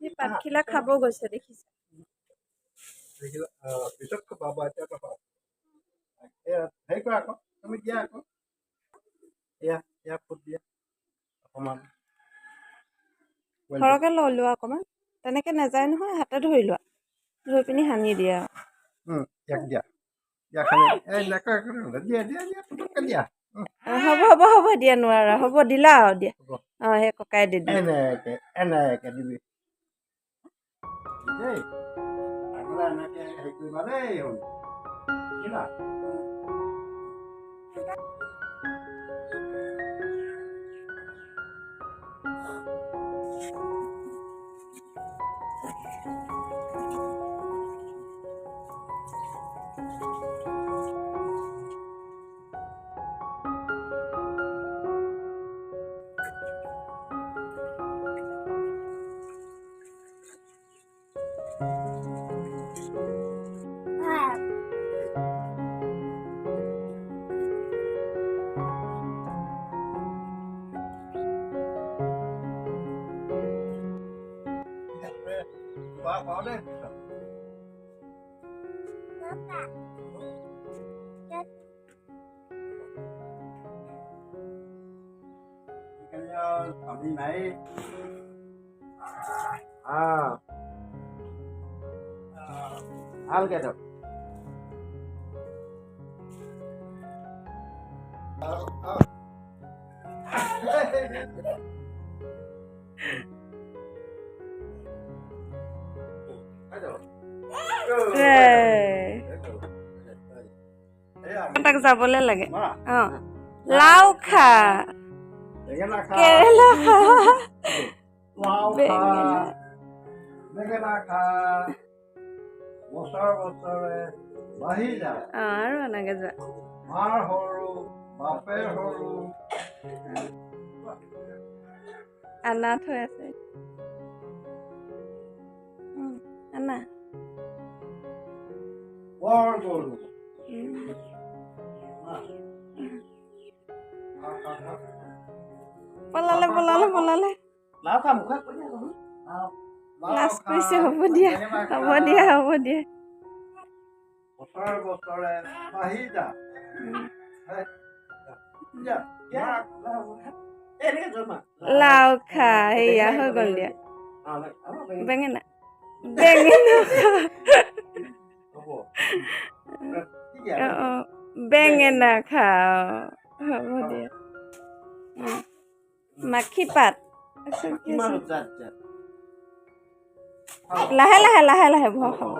সি পাতখিলা খাব গৈছে দেখিছে। পিছত খোৱাব এতিয়া খোৱাব। হেৰি কৰা আকৌ তুমি দিয়া আকৌ এয়া ফুট দিয়া অকণমান সৰহকৈ লৈ লোৱা অকণমান, তেনেকৈ নাযায় নহয়, হাতে ধৰি লোৱা, ধৰি পিনি সানি দিয়া। ইয়াক দিয়া দিয়া খালি দিয়া দিয়া দিয়া পুটুককৈ দিয়া। হ'ব দিয়া, নোৱাৰা, হ'ব দিলা আৰু দিয়া। সেই ককাই দি দিলে। এনেকে দিবি দেই, আগলৈ এনেকে হেৰি কৰিবা দেই হ'ল বুজিলা। Có đấy. Cái phẩm đi này. Ăn cái được. তাক যাবলৈ লাগে। লাও খা, কেৰেলা খা, বেঙেনা খা, বছৰ বছৰে বাঢ়ি যা। আৰু এনেকে যোৱা। মাৰ সৰু, বাপেৰ সৰু। আনা থৈ আছে। আনা। বৰ গৰু। পলালে। লাজ কৰিছে, হ'ব দিয়া। বছৰে বছৰে বাঢ়ি যা। লাও খা, সেয়া হৈ গ'ল দিয়া। বেঙেনা খা। বেঙেনা খা, হ'ব দিয়া। মাখি পাত, লাহে ভয় খাব।